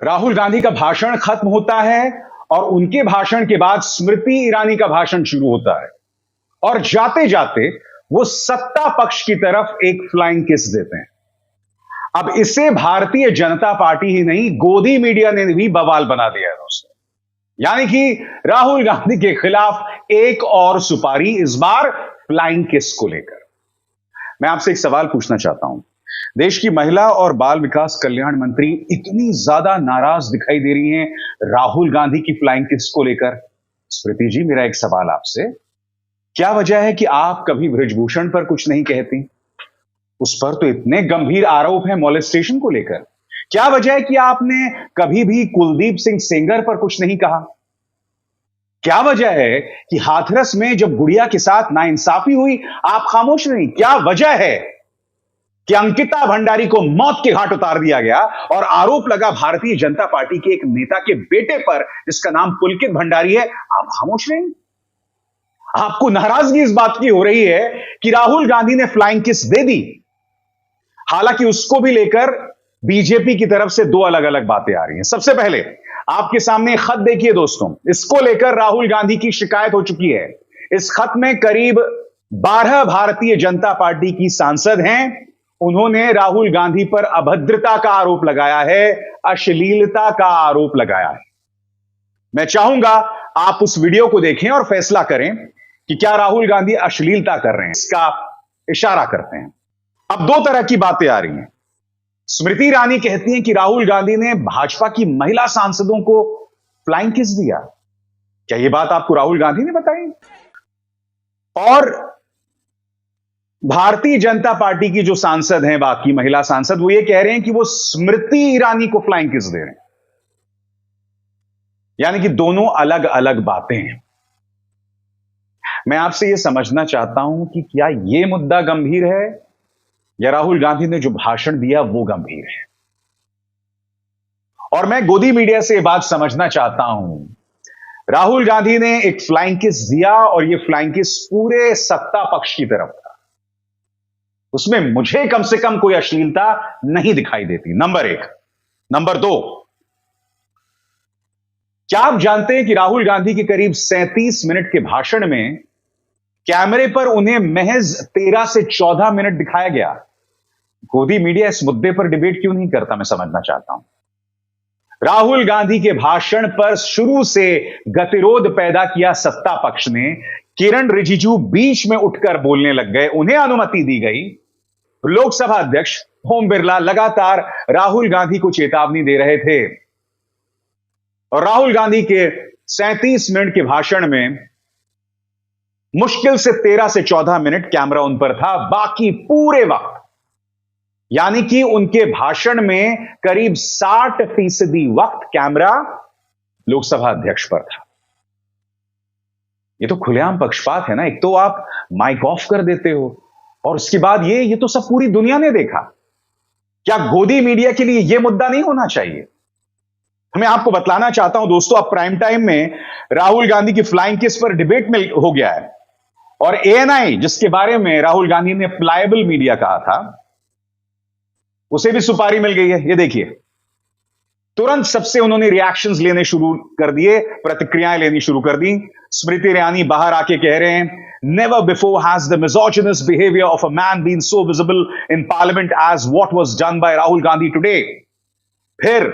राहुल गांधी का भाषण खत्म होता है और उनके भाषण के बाद स्मृति ईरानी का भाषण शुरू होता है और जाते जाते वो सत्ता पक्ष की तरफ एक फ्लाइंग किस देते हैं। अब इसे भारतीय जनता पार्टी ही नहीं, गोदी मीडिया ने भी बवाल बना दिया है दोस्तों। यानी कि राहुल गांधी के खिलाफ एक और सुपारी, इस बार फ्लाइंग किस को लेकर। मैं आपसे एक सवाल पूछना चाहता हूं। देश की महिला और बाल विकास कल्याण मंत्री इतनी ज्यादा नाराज दिखाई दे रही हैं राहुल गांधी की फ्लाइंग किस को लेकर। स्मृति जी, मेरा एक सवाल आपसे, क्या वजह है कि आप कभी बृजभूषण पर कुछ नहीं कहती? उस पर तो इतने गंभीर आरोप हैं मॉलेस्टेशन को लेकर। क्या वजह है कि आपने कभी भी कुलदीप सिंह सेंगर पर कुछ नहीं कहा? क्या वजह है कि हाथरस में जब गुड़िया के साथ नाइंसाफी हुई आप खामोश रही? क्या वजह है कि अंकिता भंडारी को मौत के घाट उतार दिया गया और आरोप लगा भारतीय जनता पार्टी के एक नेता के बेटे पर जिसका नाम पुलकित भंडारी है, आप खामोश रहे? आपको नाराजगी इस बात की हो रही है कि राहुल गांधी ने फ्लाइंग किस दे दी। हालांकि उसको भी लेकर बीजेपी की तरफ से दो अलग अलग बातें आ रही हैं। सबसे पहले आपके सामने खत देखिए दोस्तों, इसको लेकर राहुल गांधी की शिकायत हो चुकी है। इस खत में करीब 12 भारतीय जनता पार्टी की सांसद हैं, उन्होंने राहुल गांधी पर अभद्रता का आरोप लगाया है, अश्लीलता का आरोप लगाया है। मैं चाहूंगा आप उस वीडियो को देखें और फैसला करें कि क्या राहुल गांधी अश्लीलता कर रहे हैं, इसका इशारा करते हैं। अब दो तरह की बातें आ रही हैं। स्मृति ईरानी कहती हैं कि राहुल गांधी ने भाजपा की महिला सांसदों को फ्लाइंग किस दिया। क्या यह बात आपको राहुल गांधी ने बताई? और भारतीय जनता पार्टी की जो सांसद हैं, बाकी महिला सांसद, वो ये कह रहे हैं कि वो स्मृति ईरानी को फ्लाइंग किस दे रहे हैं। यानी कि दोनों अलग अलग बातें हैं। मैं आपसे यह समझना चाहता हूं कि क्या यह मुद्दा गंभीर है या राहुल गांधी ने जो भाषण दिया वो गंभीर है। और मैं गोदी मीडिया से यह बात समझना चाहता हूं। राहुल गांधी ने एक फ्लाइंग किस दिया और यह फ्लाइंग किस पूरे सत्ता पक्ष की तरफ था। उसमें मुझे कम से कम कोई अश्लीलता नहीं दिखाई देती, नंबर एक। नंबर दो, क्या आप जानते हैं कि राहुल गांधी के करीब 37 मिनट के भाषण में कैमरे पर उन्हें महज 13 से 14 मिनट दिखाया गया। गोदी मीडिया इस मुद्दे पर डिबेट क्यों नहीं करता, मैं समझना चाहता हूं। राहुल गांधी के भाषण पर शुरू से गतिरोध पैदा किया सत्ता पक्ष ने। किरण रिजिजू बीच में उठकर बोलने लग गए, उन्हें अनुमति दी गई। लोकसभा अध्यक्ष ओम बिरला लगातार राहुल गांधी को चेतावनी दे रहे थे और राहुल गांधी के 37 मिनट के भाषण में मुश्किल से 13 से 14 मिनट कैमरा उन पर था। बाकी पूरे वक्त, यानी कि उनके भाषण में करीब 60% वक्त कैमरा लोकसभा अध्यक्ष पर था। ये तो खुलेआम पक्षपात है ना। एक तो आप माइक ऑफ कर देते हो और उसके बाद ये तो सब पूरी दुनिया ने देखा। क्या गोदी मीडिया के लिए यह मुद्दा नहीं होना चाहिए? मैं आपको बतलाना चाहता हूं दोस्तों, अब प्राइम टाइम में राहुल गांधी की फ्लाइंग किस पर डिबेट में हो गया है और एएनआई, जिसके बारे में राहुल गांधी ने प्लायबल मीडिया कहा था, उसे भी सुपारी मिल गई है। ये देखिए, तुरंत सबसे उन्होंने रिएक्शंस लेने शुरू कर दिए, प्रतिक्रियाएं लेनी शुरू कर दी। स्मृति ईरानी बाहर आके कह रहे हैं, never before has the misogynous behaviour of a man been so visible in parliament as what was done by Rahul Gandhi today. फिर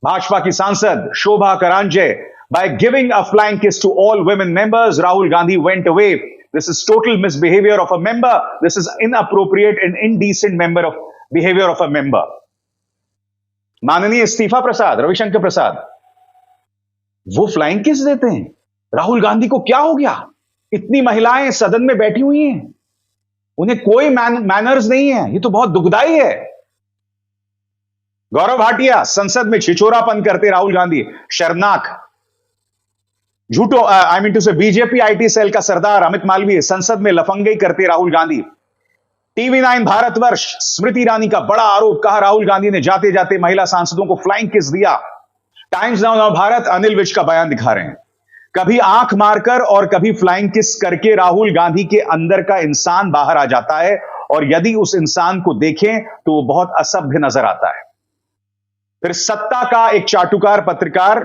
भाजपा की सांसद Shobha Karanje, by giving a flying kiss to all women members, Rahul Gandhi went away. This is total misbehaviour of a member, this is inappropriate and indecent member of behaviour of a member. माननीय इस्तीफा प्रसाद, रविशंकर प्रसाद, वो flying kiss देते हैं। राहुल गांधी को क्या हो गया? इतनी महिलाएं सदन में बैठी हुई हैं, उन्हें कोई मैनर्स नहीं है। ये तो बहुत दुखदाई है। गौरव भाटिया, संसद में छिछोरापन करते राहुल गांधी, शर्मनाक। झूठो, आई मीन टू से बीजेपी आईटी सेल का सरदार अमित मालवीय, संसद में लफंगई करते राहुल गांधी। टीवी 9 भारतवर्ष, स्मृति ईरानी का बड़ा आरोप, कहा राहुल गांधी ने जाते जाते महिला सांसदों को फ्लाइंग किस दिया। टाइम्स नाउ भारत अनिल विज का बयान दिखा रहे हैं, कभी आंख मारकर और कभी फ्लाइंग किस करके राहुल गांधी के अंदर का इंसान बाहर आ जाता है और यदि उस इंसान को देखें तो वो बहुत असभ्य नजर आता है। फिर सत्ता का एक चाटुकार पत्रकार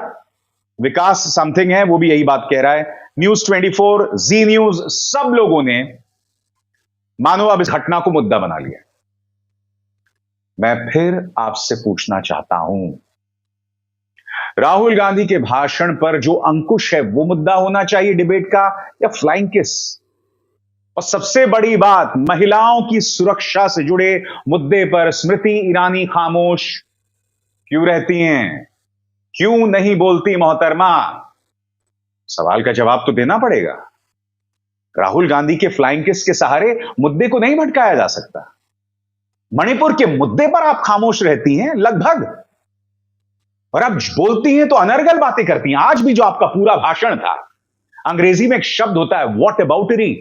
विकास समथिंग है, वो भी यही बात कह रहा है। न्यूज 24, जी न्यूज, सब लोगों ने मानो अब इस घटना को मुद्दा बना लिया। मैं फिर आपसे पूछना चाहता हूं, राहुल गांधी के भाषण पर जो अंकुश है वो मुद्दा होना चाहिए डिबेट का, या फ्लाइंग किस? और सबसे बड़ी बात, महिलाओं की सुरक्षा से जुड़े मुद्दे पर स्मृति ईरानी खामोश क्यों रहती हैं? क्यों नहीं बोलती मोहतरमा? सवाल का जवाब तो देना पड़ेगा। राहुल गांधी के फ्लाइंग किस के सहारे मुद्दे को नहीं भटकाया जा सकता। मणिपुर के मुद्दे पर आप खामोश रहती हैं लगभग, और अब बोलती हैं तो अनर्गल बातें करती हैं। आज भी जो आपका पूरा भाषण था, अंग्रेजी में एक शब्द होता है व्हाट अबाउटरी।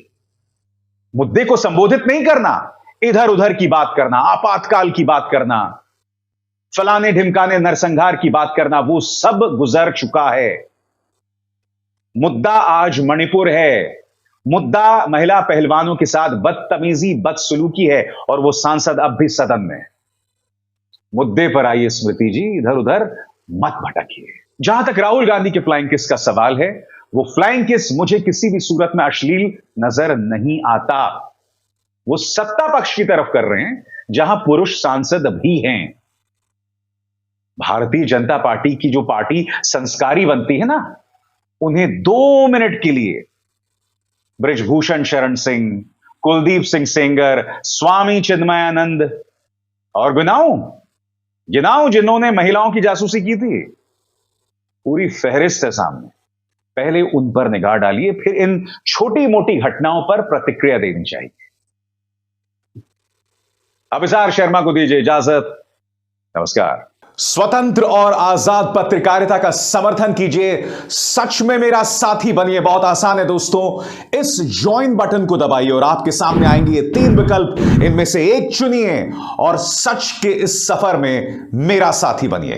मुद्दे को संबोधित नहीं करना, इधर उधर की बात करना, आपातकाल की बात करना, फलाने ढिमकाने नरसंहार की बात करना, वो सब गुजर चुका है। मुद्दा आज मणिपुर है। मुद्दा महिला पहलवानों के साथ बदतमीजी, बदसलूकी है, और वो सांसद अब भी सदन में। मुद्दे पर आइए स्मृति जी, इधर उधर मत भटकिए। जहां तक राहुल गांधी के फ्लाइंग किस का सवाल है, वो फ्लाइंग किस मुझे किसी भी सूरत में अश्लील नजर नहीं आता। वो सत्ता पक्ष की तरफ कर रहे हैं जहां पुरुष सांसद भी हैं। भारतीय जनता पार्टी की जो पार्टी संस्कारी बनती है ना, उन्हें 2 मिनट के लिए बृजभूषण शरण सिंह, कुलदीप सिंह सेंगर, स्वामी चिन्मयानंद और गिनाऊं जिन्होंने महिलाओं की जासूसी की थी, पूरी फहरिस्त है सामने। पहले उन पर निगाह डालिए, फिर इन छोटी मोटी घटनाओं पर प्रतिक्रिया देनी चाहिए। अभिसार शर्मा को दीजिए इजाजत। नमस्कार। स्वतंत्र और आजाद पत्रकारिता का समर्थन कीजिए, सच में मेरा साथी बनिए। बहुत आसान है दोस्तों, इस ज्वाइन बटन को दबाइए और आपके सामने आएंगे ये 3 विकल्प, इनमें से एक चुनिए और सच के इस सफर में मेरा साथी बनिए।